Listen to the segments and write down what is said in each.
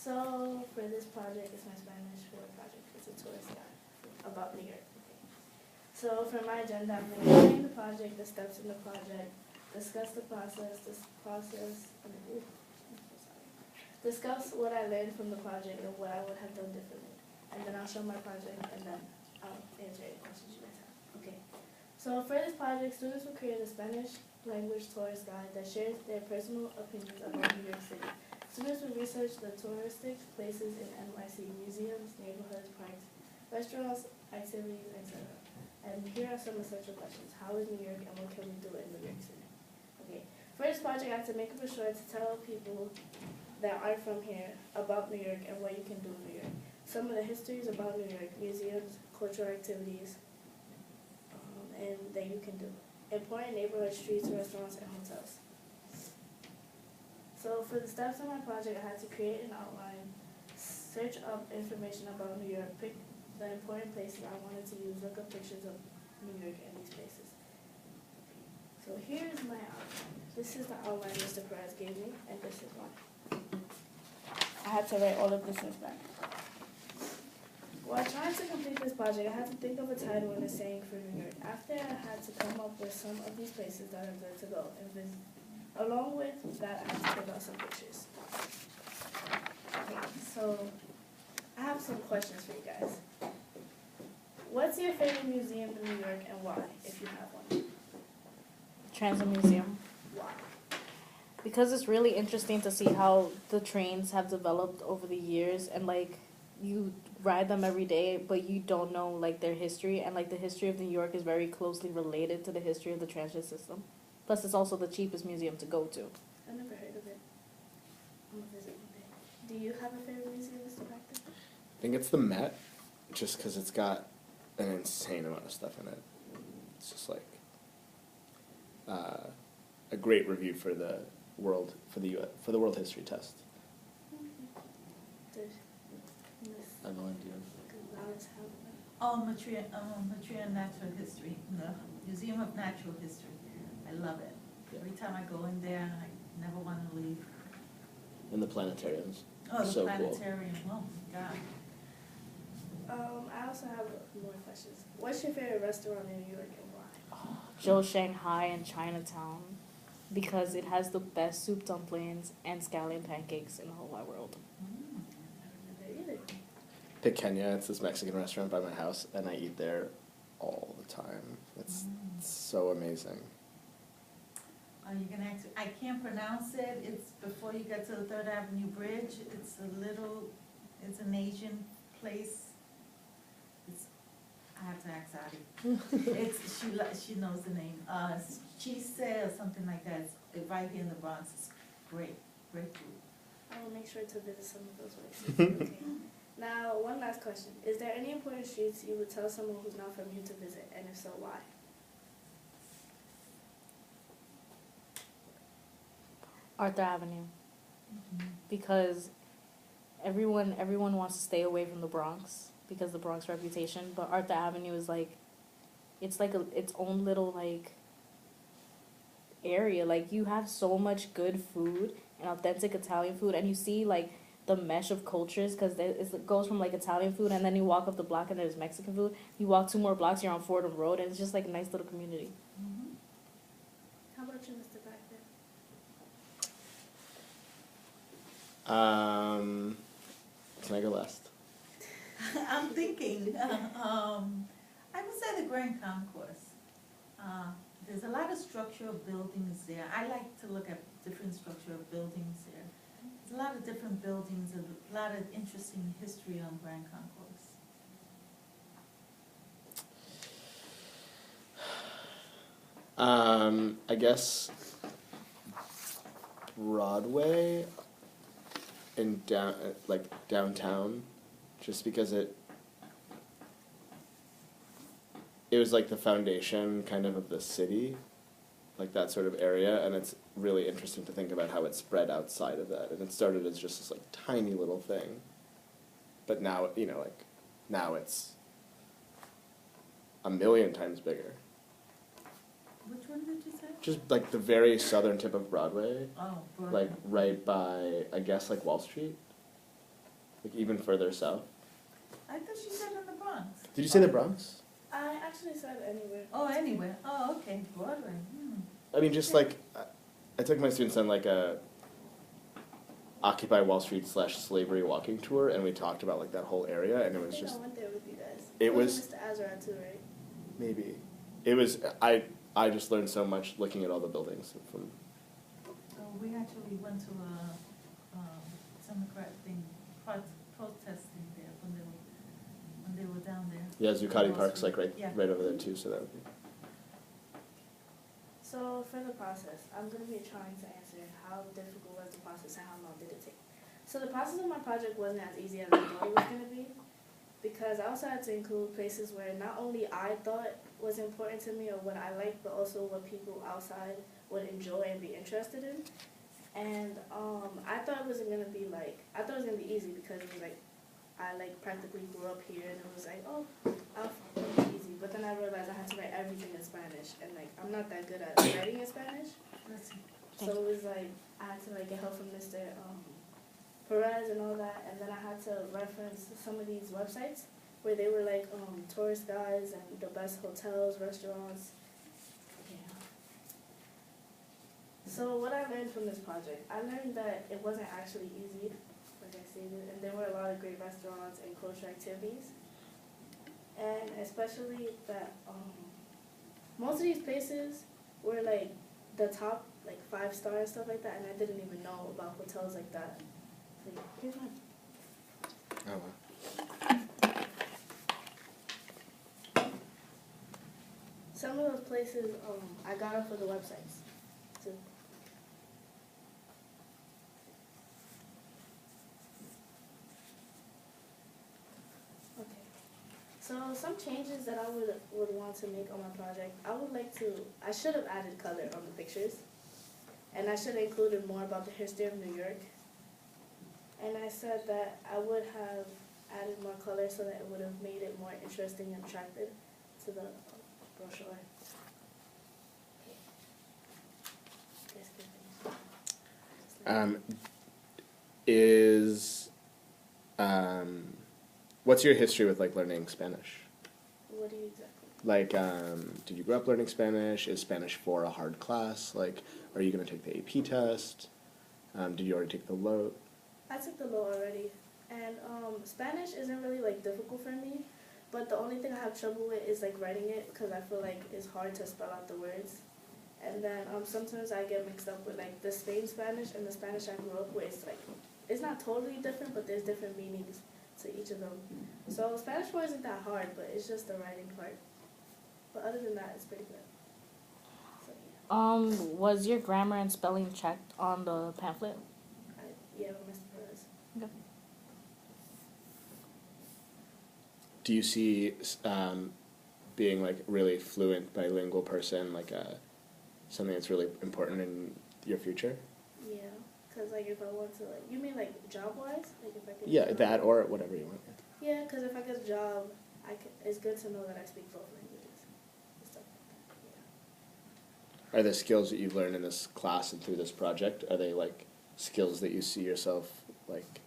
So for this project, it's my Spanish word project. It's a tourist guide about New York. Okay. So for my agenda, I'm going to explain the project, the steps in the project, discuss the process, discuss what I learned from the project and what I would have done differently. And then I'll show my project and then I'll answer any questions you guys have. Okay. So for this project, students will create a Spanish language tourist guide that shares their personal opinions about New York City. Students will research the touristic places in NYC, museums, neighborhoods, parks, restaurants, activities, etc. And here are some essential questions. How is New York and what can we do in New York City? Okay. For this project, I have to make up a short to tell people that aren't from here about New York and what you can do in New York. Some of the histories about New York, museums, cultural activities, and that you can do. Important neighborhood streets, restaurants, and hotels. So for the steps of my project, I had to create an outline, search up information about New York, pick the important places I wanted to use, look up pictures of New York and these places. So here's my outline. This is the outline Mr. Perez gave me, and this is mine. I had to write all of this in Spanish. While trying to complete this project, I had to think of a title and a saying for New York. After I had to come up with some of these places that are good to go and visit. Along with that, I had to pick out some pictures. Okay, so I have some questions for you guys. What's your favorite museum in New York and why, if you have one? Transit Museum. Why? Because it's really interesting to see how the trains have developed over the years, and like you ride them every day, but you don't know like their history, and like the history of New York is very closely related to the history of the transit system. Plus, it's also the cheapest museum to go to. I've never heard of it. I'm gonna visit one day. Do you have a favorite museum, Mr. Proctor? I think it's the Met, just because it's got an insane amount of stuff in it. It's just like a great review for the world for the World History Test. There's Miss I have no idea. Gonzalez have one. Oh, Material Natural History, the Museum of Natural History. I love it. Yeah. Every time I go in there, I never want to leave. And the planetariums. Oh, the So cool. planetarium, oh my God. I also have more questions. What's your favorite restaurant in New York and why? Joe Shanghai in Chinatown, because it has the best soup dumplings and scallion pancakes in the whole wide world. I don't know either. Pick Kenya. It's this Mexican restaurant by my house, and I eat there all the time. It's so amazing. You can actually, I can't pronounce it. It's before you get to the 3rd Avenue Bridge. It's an Asian place. I have to ask Adi. She knows the name. Chise or something like that. It's right here in the Bronx. It's great food. I will make sure to visit some of those places. Okay. Now, one last question. Is there any important streets you would tell someone who's not from you to visit, and if so, why? Arthur Avenue, because everyone wants to stay away from the Bronx because the Bronx reputation, but Arthur Avenue is like, it's like its own little like area. Like you have so much good food and authentic Italian food, and you see like the mesh of cultures, because it goes from like Italian food, and then you walk up the block and there's Mexican food. You walk 2 more blocks, you're on Fordham Road, and it's just like a nice little community. How about you, Mr. Backman? Can I go last? I'm thinking, I would say the Grand Concourse. There's a lot of structural buildings there. I like to look at different structural buildings there. There's a lot of different buildings, a lot of interesting history on Grand Concourse. I guess Broadway in downtown, just because it was like the foundation kind of the city, like that sort of area, and it's really interesting to think about how it spread outside of that. And it started as just this like tiny little thing, but now now it's a million times bigger. Which one did you say? Just like the very southern tip of Broadway, Oh, Broadway. like right by, I guess, like Wall Street. Like even further south? I thought she said in the Bronx. Did you say the Bronx? I actually said anywhere. Oh, anywhere. Oh, okay, Broadway. I mean, just like, I took my students on like a Occupy Wall Street / slavery walking tour, and we talked about like that whole area, and it I was think just, I went there with you guys. It was- Mr. Azra too, right? maybe. It was, I just learned so much looking at all the buildings from, Oh, we actually went to a Democrat thing, protesting there when they were down there. yeah, Zuccotti Wall Park's Street. like Yeah. right over there too, so that would be. So for the process, I'm going to be trying to answer how difficult was the process and how long did it take. So the process of my project wasn't as easy as I thought it was going to be, because I also had to include places where not only I thought was important to me or what I liked, but also what people outside would enjoy and be interested in. And I thought it wasn't going to be like, I thought it was going to be easy because it was like, I like practically grew up here and it was like, oh, it'll be easy. But then I realized I had to write everything in Spanish, and like I'm not that good at writing in Spanish. Let's see. So it was like I had to like get help from Mr. Perez and all that, and then I had to reference some of these websites where they were like tourist guides and the best hotels, restaurants. Yeah. So what I learned from this project, I learned that it wasn't actually easy, like I stated, and there were a lot of great restaurants and cultural activities. And especially that most of these places were like the top like 5-star and stuff like that, and I didn't even know about hotels like that. Like, here's one. Oh wow. Some of those places I got off of the websites. So, okay. So some changes that I would want to make on my project, I should have added color on the pictures. And I should have included more about the history of New York. And I said that I would have added more color so that it would have made it more interesting and attractive to the brochure. Okay. Guess good things. Is what's your history with like learning Spanish? What do you exactly? Like, did you grow up learning Spanish? Is Spanish 4 a hard class? Like, are you going to take the AP test? Did you already take the LOT? I took the law already, and Spanish isn't really like difficult for me, but the only thing I have trouble with is like writing it because I feel like it's hard to spell out the words. And then sometimes I get mixed up with like the Spain Spanish and the Spanish I grew up with. It's not totally different, but there's different meanings to each of them. So Spanish 4 isn't that hard, but it's just the writing part. But other than that, it's pretty good. So yeah, Was your grammar and spelling checked on the pamphlet? yeah, Mr. Perez. Okay. Do you see being like really fluent bilingual person like something that's really important in your future? Yeah, because like if I want to like, you mean like job-wise? Like if I could. Yeah, that or whatever you want. Yeah, because if I get a job, it's good to know that I speak both languages and stuff like that. Yeah. Are the skills that you've learned in this class and through this project, are they like skills that you see yourself like?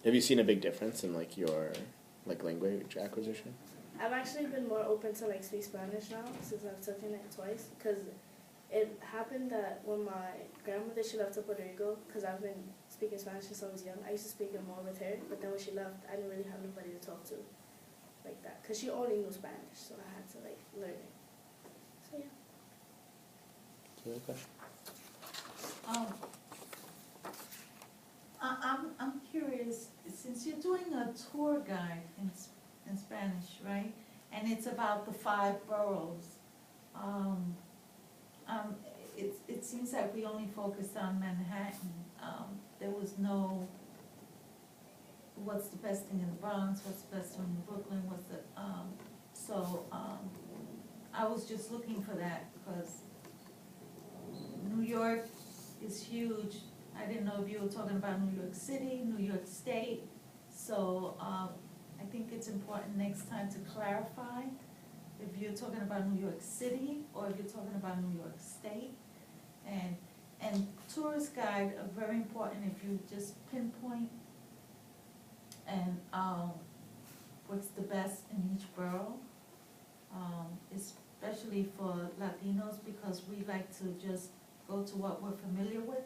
Have you seen a big difference in like your like language acquisition? I've actually been more open to like speak Spanish now since I've taken it twice, because it happened that when my grandmother, she left to Puerto Rico, because I've been speaking Spanish since I was young. I used to speak it more with her, but then when she left, I didn't really have nobody to talk to like that, because she only knew Spanish, so I had to like learn it. So yeah. Any other question? I'm curious, since you're doing a tour guide in Spanish, right? And it's about the 5 boroughs. It seems like we only focused on Manhattan. There was no, what's the best thing in the Bronx, what's the best thing in Brooklyn, I was just looking for that because New York is huge. I didn't know if you were talking about New York City, New York State. So I think it's important next time to clarify if you're talking about New York City or if you're talking about New York State. And And tourist guide are very important if you just pinpoint and, what's the best in each borough. Especially for Latinos, because we like to just go to what we're familiar with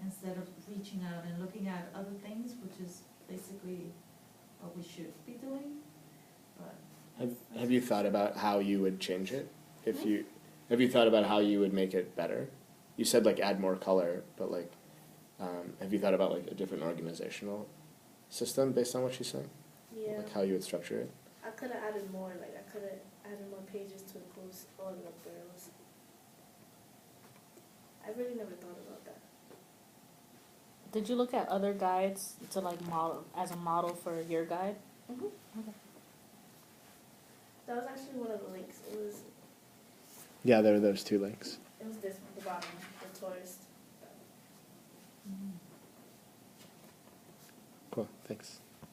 instead of reaching out and looking at other things, which is basically what we should be doing, but. Have you thought about how you would change it? Have you thought about how you would make it better? You said like add more color, but like, have you thought about like a different organizational system based on what she's saying? Yeah. Like how you would structure it? I could have added more, like I could have added more pages to post all of the boroughs. I really never thought about that. Did you look at other guides to like model as a model for your guide? Mm-hmm. Okay. That was actually one of the links. Yeah, there are those 2 links. It was this one, the bottom, the tourist. Cool, thanks.